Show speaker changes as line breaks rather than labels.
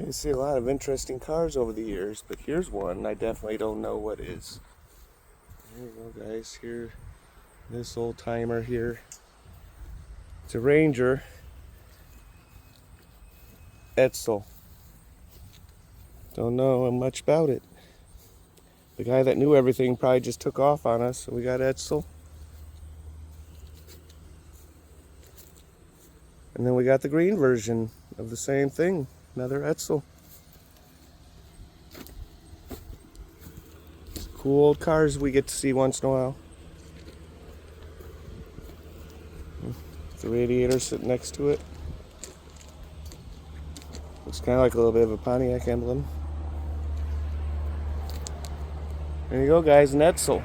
You see a lot of interesting cars over the years, but here's one I definitely don't know what is. Here we go, guys. Here, this old timer here. It's a Ranger. Edsel. Don't know much about it. The guy that knew everything probably just took off on us, so we got Edsel. And then we got the green version of the same thing, another Edsel. Cool old cars we get to see once in a while. The radiator sitting next to it. Looks kind of like a little bit of a Pontiac emblem. There you go, guys, an Edsel.